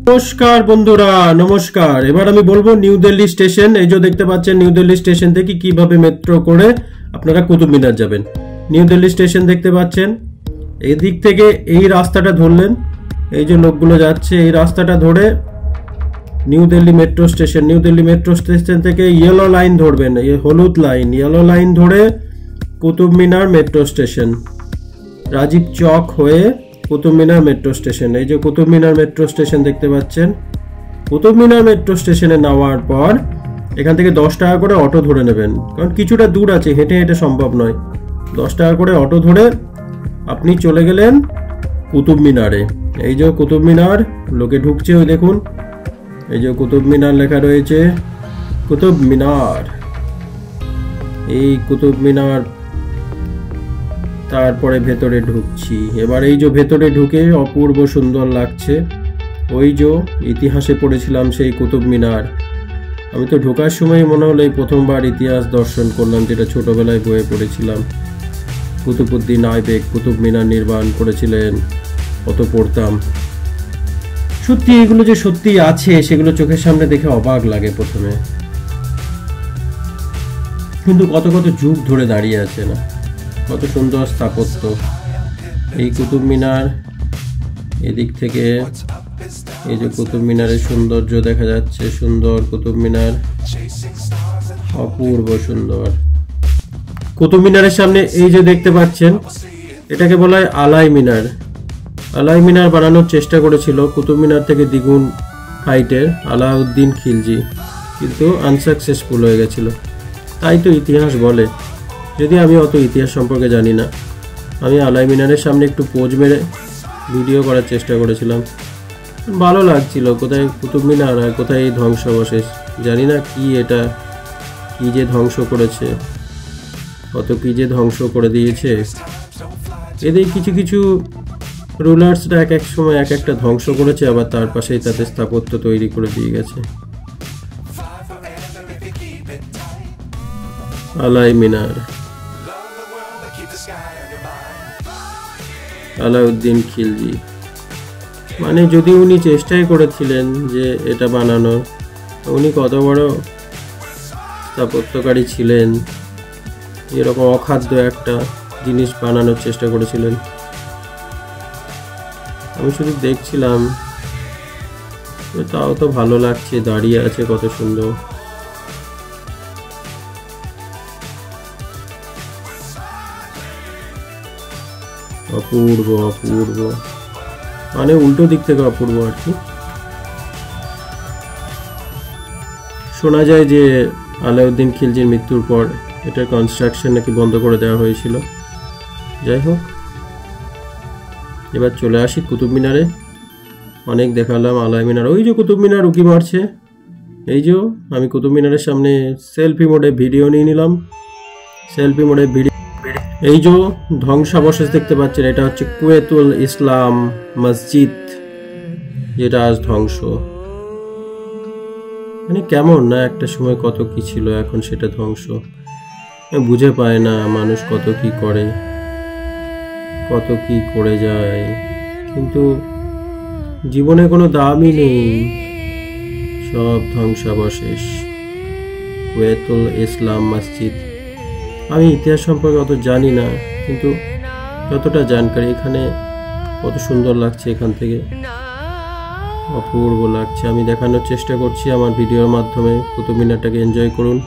নমস্কার বন্ধুরা, নমস্কার। এবার আমি বলবো নিউ দিল্লি স্টেশন। এই যে দেখতে পাচ্ছেন, নিউ দিল্লি স্টেশন থেকে কিভাবে মেট্রো করে আপনারা কুতুব মিনার যাবেন। নিউ দিল্লি স্টেশন দেখতে পাচ্ছেন, এই দিক থেকে এই রাস্তাটা ধরলেন, এই যে লোকগুলো যাচ্ছে এই রাস্তাটা ধরে new Delhi metro station. New Delhi metro station থেকে ইয়েলো লাইন ধরবেন, এই হলুদ লাইন, ইয়েলো লাইন ধরে কুতুব মিনার মেট্রো স্টেশন, রাজীব চক হয়ে কুতুব মিনার মেট্রো স্টেশন। এই যে কুতুব মিনার মেট্রো স্টেশন দেখতে পাচ্ছেন। কুতুব মিনার মেট্রো স্টেশনে নামার পর এখান থেকে 10 টাকা করে অটো ধরে নেবেন, কারণ কিছুটা দূর আছে, হেঁটে হেঁটে সম্ভব নয়। 10 টাকা করে অটো ধরে আপনি চলে গেলেন কুতুব মিনারে। এই যে কুতুব মিনার, লোকে ঢুকছে, ওই দেখুন, এই যে কুতুব মিনার লেখা রয়েছে, কুতুব মিনার। এই কুতুব মিনার, তারপরে ভেতরে ঢুকছি। এবার এই যে ভেতরে ঢুকে অপূর্ব সুন্দর লাগছে। ওই যে ইতিহাসে পড়েছিলাম সেই কুতুব মিনার। আমি তো ঢোকার সময় মনে হলো এই প্রথমবার ইতিহাস দর্শন করলাম, যেটা ছোটবেলায় বইয়ে পড়েছিলাম। কুতুবউদ্দিন আইবেক কুতুব মিনার নির্মাণ করেছিলেন, কত পড়তাম। সত্যি এগুলো যে সত্যি আছে সেগুলো চোখের সামনে দেখে অবাক লাগে প্রথমে, কিন্তু কত কত যুগ ধরে দাঁড়িয়ে আছে না, কত সুন্দর স্থাপত্য। এই কুতুব মিনার, এদিক থেকে এই যে কুতুব মিনারের সৌন্দর্য দেখা যাচ্ছে, সুন্দর কুতুব মিনার, অপূর্ব সুন্দর। কুতুব মিনারের সামনে এই যে দেখতে পাচ্ছেন, এটাকে বলা হয় আলাই মিনার। আলাই মিনার বানানোর চেষ্টা করেছিল কুতুব মিনার থেকে দ্বিগুণ হাইটের আলাউদ্দিন খিলজি, কিন্তু আনসাকসেসফুল হয়ে গেছিল, তাই তো ইতিহাস বলে। যদি আমি অত ইতিহাস সম্পর্কে জানি না, আমি আলাই মিনারের সামনে একটু পোজ মেরে ভিডিও করার চেষ্টা করেছিলাম। ভালো লাগছিল, কোথায় কুতুব মিনার আর কোথায় এই ধ্বংসাবশেষ। জানি না কি এটা, কি যে ধ্বংস করেছে, কত কি যে ধ্বংস করে দিয়েছে। এদের কিছু কিছু রুলার্সরা এক এক সময় এক একটা ধ্বংস করেছে, আবার তার পাশেই তাদের স্থাপত্য তৈরি করে দিয়ে গেছে। আলাই মিনার, আলাউদ্দিন খিলজি, মানে যদি উনি চেষ্টাই করেছিলেন যে এটা বানানোর, উনি কত বড় স্থাপত্যকারী ছিলেন, এরকম অখাদ্য একটা জিনিস বানানোর চেষ্টা করেছিলেন। আমি শুধু দেখছিলাম, তাও তো ভালো লাগছে, দাঁড়িয়ে আছে কত সুন্দর। অপূর্ব অপূর্ব, মানে উল্টো দিক থেকে অপূর্ব আর কি। শোনা যায় যে আলাউদ্দিন খিলজির মৃত্যুর পর এটার কনস্ট্রাকশন নাকি বন্ধ করে দেওয়া হয়েছিল। যাই হোক, এবার চলে আসি কুতুব মিনারে। অনেক দেখালাম আলাই মিনার। ওই যে কুতুব মিনার উকি মারছে, এই যে আমি কুতুব মিনারের সামনে সেলফি মোডে ভিডিও নিয়ে নিলাম। সেলফি মোডে ভিডিও, এই যে ধ্বংসাবশেষ দেখতে পাচ্ছেন, এটা হচ্ছে কুয়েতুল ইসলাম মসজিদ, যেটা আজ ধ্বংস। মানে কেমন না, একটা সময় কত কি ছিল, এখন সেটা ধ্বংস। বুঝে পায় না মানুষ কত কি করে, কত কি করে যায়, কিন্তু জীবনে কোনো দামই নেই, সব ধ্বংসাবশেষ। কুয়েতুল ইসলাম মসজিদ। আমি ইতিহাস সম্পর্কে অত জানি না, কিন্তু যতটা জানকারি, এখানে কত সুন্দর লাগছে, এখান থেকে অপূর্ব লাগছে। আমি দেখানোর চেষ্টা করছি আমার ভিডিওর মাধ্যমে। কুতুব মিনারটাকে এনজয় করুন।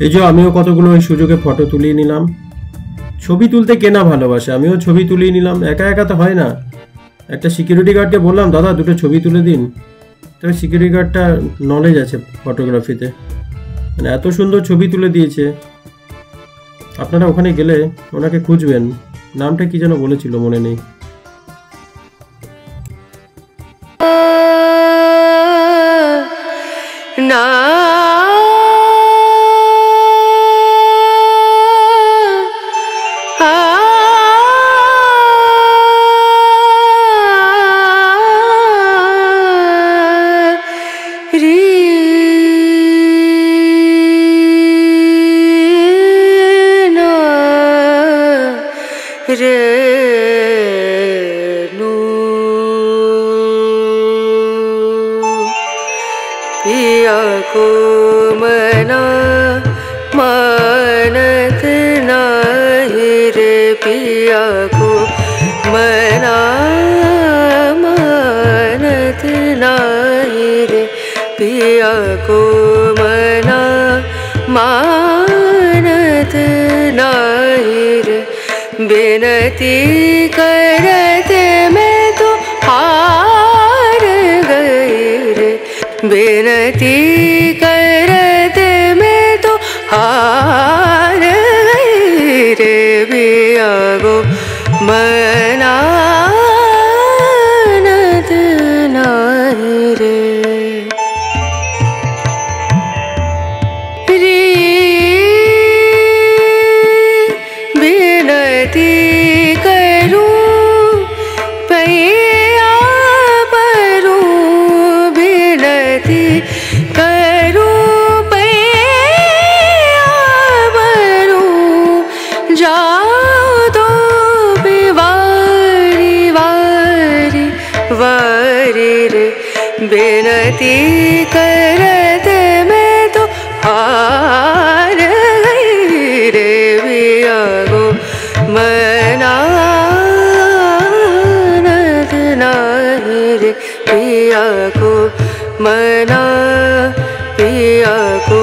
এই যে আমিও কতগুলো ওই সুযোগে ফটো তুলিয়ে নিলাম। ছবি তুলতে কেনা ভালোবাসে, আমিও ছবি তুলিয়ে নিলাম। একা একা তো হয় না, একটা সিকিউরিটি গার্ডকে বললাম, দাদা দুটো ছবি তুলে দিন। তবে সিকিউরিটি গার্ডটা নলেজ আছে ফটোগ্রাফিতে, মানে এত সুন্দর ছবি তুলে দিয়েছে। আপনারা ওখানে গেলে ওনাকে খুঁজবেন, নামটা কি যেন বলেছিল মনে নেই। ना पिया को मना मानत नाही रे पिया को मना मानत नाही रे पिया को मना मानत नाही रे बिनती करते मैं तो हार गई रे बिनती करते मैं तो हार गई रे पिया को मनानत नाही रे बिनती करूं पैया परूं बिनती करूं पैया परूं जाओ तो बिवारी वारी वारी रे बिनती करते मैं तो हार गई रे पिया को मनानत नाही रे पिया को मना पिया को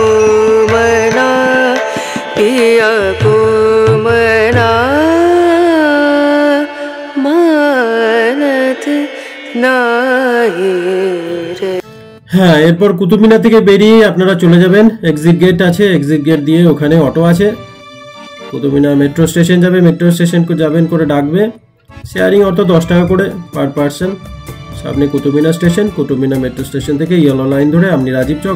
मना पिया को मना मानत नाही रे। হ্যাঁ, এরপর কুতুব মিনার থেকে বেরিয়ে আপনারা চলে যাবেন, এক্সিট গেট আছে, এক্সিট গেট দিয়ে ওখানে অটো আছে, কুতুব মিনার মেট্রো স্টেশন যাবে, মেট্রো স্টেশন যাবেন করে ডাকবে, শেয়ারিং অটো 10 টাকা করে পার পার্সন। সামনে Qutub Minar station, Qutub Minar metro station থেকে ইয়েলো লাইন ধরে আপনি রাজীব চক